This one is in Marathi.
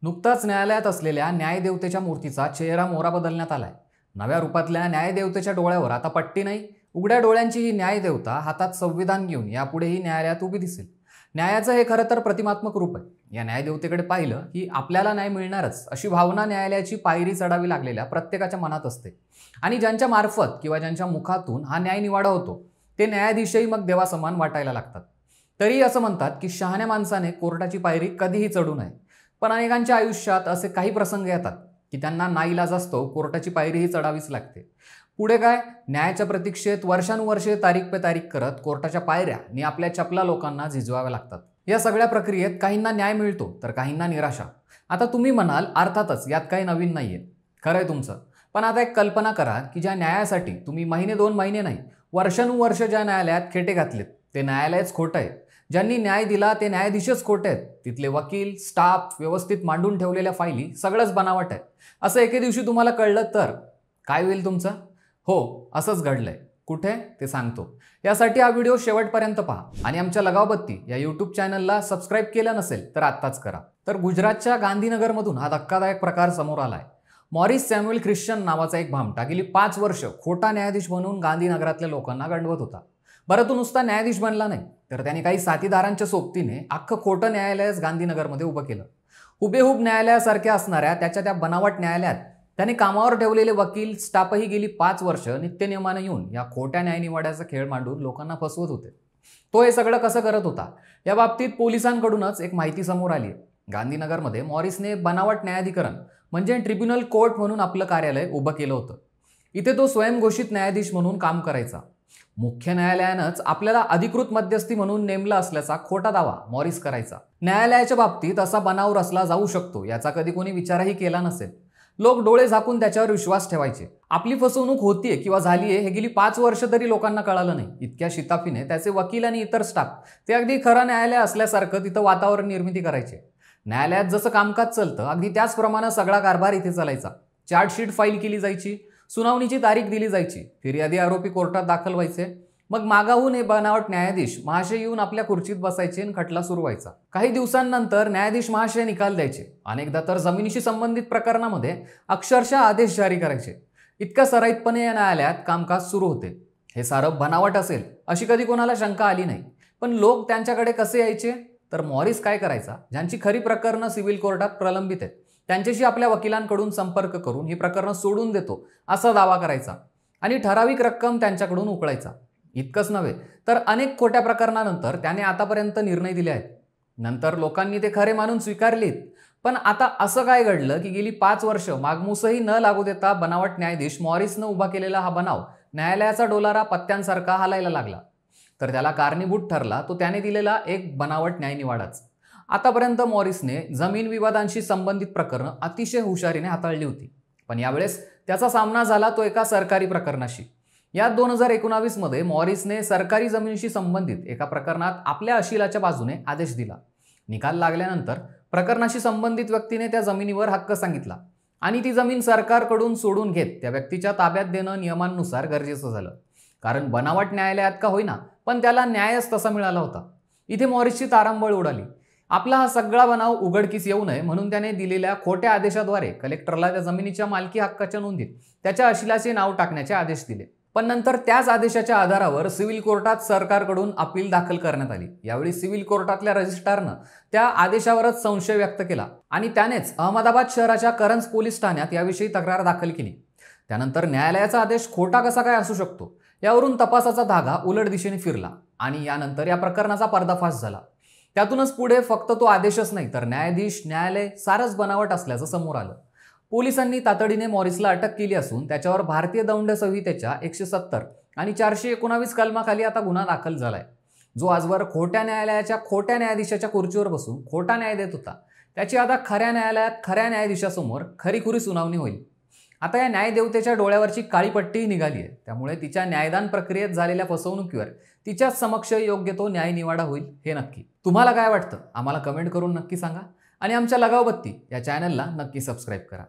नुकताच न्यायालयात असलेल्या न्यायदेवतेच्या मूर्तीचा चेहरा मोहरा बदलण्यात आलाय। नव्या रूपातल्या न्यायदेवतेच्या डोळ्यावर आता पट्टी नाही, उघड्या डोळ्यांची ही न्यायदेवता हातात संविधान घेऊन यापुढेही न्यायालयात उभी दिसेल। न्यायाचं हे खरं तर प्रतिमात्मक रूप आहे। या न्यायदेवतेकडे पाहिलं की आपल्याला न्याय मिळणारच अशी भावना न्यायालयाची पायरी चढावी लागलेल्या प्रत्येकाच्या मनात असते। आणि ज्यांच्या मार्फत किंवा ज्यांच्या मुखातून हा न्याय निवाडा होतो ते न्यायाधीशही मग देवासमान वाटायला लागतात। तरी असं म्हणतात की शहाण्या माणसाने कोर्टाची पायरी कधीही चढू नये, पण अनेकांच्या आयुष्यात असे काही प्रसंग येतात की त्यांना नाईलाज असतो कोर्टाची पायरीही चढावीच लागते। पुढे काय, न्यायाच्या प्रतीक्षेत वर्षानुवर्षे तारीख पे तारीख करत कोर्टाच्या पायऱ्या आणि आपल्या चपला लोकांना झिजवाव्या लागतात। या सगळ्या प्रक्रियेत काहींना न्याय मिळतो तर काहींना निराशा। आता तुम्ही म्हणाल अर्थातच यात काही नवीन नाहीये, खरंय तुमचं, पण आता एक कल्पना करा की ज्या न्यायासाठी तुम्ही महिने दोन महिने नाही वर्षानुवर्ष ज्या न्यायालयात खेटे घातलेत ते न्यायालयच खोटं आहे, ज्यांनी न्याय दिला ते न्यायाधीशच खोटे आहेत, तिथले वकील स्टाफ व्यवस्थित मांडून ठेवलेल्या फायली सगळंच बनावट आहे, असं एके दिवशी तुम्हाला कळलं तर काय होईल तुमचं? हो, असंच घडलंय। कुठे ते सांगतो। यासाठी हा व्हिडिओ शेवटपर्यंत पहा आणि आमच्या लगावबत्ती या यूट्यूब चॅनलला सबस्क्राईब केलं नसेल तर आत्ताच करा। तर गुजरातच्या गांधीनगरमधून हा धक्कादायक प्रकार समोर आलाय। मॉरिस सॅम्युएल ख्रिश्चन नावाचा एक भामटा गेली 5 वर्ष खोटा न्यायाधीश म्हणून गांधीनगरातल्या लोकांना गंडवत होता। बरं, तो नुसता न्यायाधीश बनला नाही तर त्याने काही साथीदारांच्या सोबतीने अख्खं खोटं न्यायालयच गांधीनगरमध्ये उभं केलं। हुबेहूब न्यायालयासारख्या असणाऱ्या त्याच्या त्या बनावट न्यायालयात त्याने कामावर ठेवलेले वकील स्टाफही गेली 5 वर्ष नित्यनियमाने येऊन या खोट्या न्यायनिवाड्याचा खेळ मांडून लोकांना फसवत होते। तो हे सगळं कसं करत होता या बाबतीत पोलिसांकडूनच एक माहिती समोर आली आहे। गांधीनगरमध्ये मॉरिसने बनावट न्यायाधिकरण म्हणजे ट्रिब्युनल कोर्ट म्हणून आपलं कार्यालय उभं केलं होतं। इथे तो स्वयंघोषित न्यायाधीश म्हणून काम करायचा। मुख्य न्यायालयानंच आपल्याला अधिकृत मध्यस्थी म्हणून नेमलं असल्याचा खोटा दावा मॉरिस करायचा। न्यायालयाच्या बाबतीत असा बनाव रचला जाऊ शकतो याचा कधी कोणी विचारही केला नसेल। लोक डोळे झाकून त्याच्यावर विश्वास ठेवायचे। आपली फसवणूक होतीये किंवा झालीये हे गेली 5 वर्ष तरी लोकांना कळालं नाही। इतक्या शिताफीने त्याचे वकील आणि इतर स्टाफ ते अगदी खरं न्यायालय असल्यासारखं तिथं वातावरण निर्मिती करायचे। न्यायालयात जसं कामकाज चालतं अगदी त्याचप्रमाणे सगळा कारभार इथे चालायचा। चार्जशीट फाईल केली जायची, सुनावणीची तारीख दिली जायची, फिर्यादी आरोपी कोर्टात दाखल व्हायचे, मग मागाहून हे बनावट न्यायाधीश महाशय येऊन आपल्या खुर्चीत बसायचे आणि खटला सुरू व्हायचा। काही दिवसांनंतर न्यायाधीश महाशय निकाल द्यायचे, अनेकदा तर जमिनीशी संबंधित प्रकरणामध्ये अक्षरशः आदेश जारी करायचे। इतक्या सराईतपणे या न्यायालयात कामकाज सुरू होते। हे सारं बनावट असेल अशी कधी कोणाला शंका आली नाही, पण लोक त्यांच्याकडे कसे यायचे तर मॉरिस काय करायचा, ज्यांची खरी प्रकरणं सिव्हिल कोर्टात प्रलंबित आहेत त्यांच्याशी आपल्या वकिलांकडून संपर्क करून ही प्रकरणं सोडून देतो असा दावा करायचा आणि ठराविक रक्कम त्यांच्याकडून उकळायचा। इतकंच नव्हे तर अनेक खोट्या प्रकरणानंतर त्याने आतापर्यंत निर्णय दिले आहेत। नंतर लोकांनी ते खरे मानून स्वीकारलेत, पण आता असं काय घडलं की गेली 5 वर्ष मागमूसही न लागू देता बनावट न्यायाधीश मॉरिसनं उभा केलेला हा बनाव न्यायालयाचा डोलारा पत्त्यांसारखा हालायला लागला। तर त्याला कारणीभूत ठरला तो त्याने दिलेला एक बनावट न्यायनिवाडाच। आतापर्यंत मॉरिसने जमीन विवादांशी संबंधित प्रकरणं अतिशय हुशारीने हाताळली होती, पण यावेळेस त्याचा सामना झाला तो एका सरकारी प्रकरणाशी। यात 2019 मध्ये मॉरिसने सरकारी जमिनीशी संबंधित एका प्रकरणात आपल्या अशिलाच्या बाजूने आदेश दिला। निकाल लागल्यानंतर प्रकरणाशी संबंधित व्यक्तीने त्या जमिनीवर हक्क सांगितला आणि ती जमीन सरकारकडून सोडून घेत त्या व्यक्तीच्या ताब्यात देणं नियमांनुसार गरजेचं झालं, कारण बनावट न्यायालयात का होईना पण त्याला न्यायच तसा मिळाला होता। इथे मॉरिसची तारांबळ उडाली। आपला हा सगळा बनाव उघडकीस येऊ नये म्हणून त्याने दिलेल्या खोट्या आदेशाद्वारे कलेक्टरला त्या जमिनीच्या मालकी हक्काच्या नोंदीत त्याच्या अशिलाचे नाव टाकण्याचे आदेश दिले। पण नंतर त्याच आदेशाच्या आधारावर सिव्हिल कोर्टात सरकारकडून अपील दाखल करण्यात आली। यावेळी सिव्हिल कोर्टातल्या रजिस्ट्रारनं त्या आदेशावरच संशय व्यक्त केला आणि त्यानेच अहमदाबाद शहराच्या करंज पोलीस ठाण्यात याविषयी तक्रार दाखल केली। त्यानंतर न्यायालयाचा आदेश खोटा कसा काय असू शकतो यावरून तपासाचा धागा उलट दिशेने फिरला आणि यानंतर या प्रकरणाचा पर्दाफाश झाला। त्यातूनच पुढे फक्त तो आदेशच नाही तर न्यायाधीश न्यायालय सारंच बनावट असल्याचं समोर आलं। पोलिसांनी तातडीने मॉरिसला अटक केली असून त्याच्यावर भारतीय दंड संहितेच्या 170 आणि 419 कलमाखाली आता गुन्हा दाखल झालाय। जो आजवर खोट्या न्यायालयाच्या खोट्या न्यायाधीशाच्या खुर्चीवर बसून खोटा न्याय देत होता त्याची आता खऱ्या न्यायालयात खऱ्या न्यायाधीशासमोर खरीखुरी सुनावणी होईल। आता या न्यायदेवतेच्या डोळ्यावरची काळी पट्टीही निघाली आहे, त्यामुळे तिच्या न्यायदान प्रक्रियेत झालेल्या फसवणुकीवर तिच्याच समक्ष योग्य तो न्याय निवाडा होईल हे नक्की। तुम्हाला काय वाटतं आम्हाला कमेंट करून नक्की सांगा आणि आमच्या लगावबत्ती या चॅनलला नक्की सबस्क्राईब करा।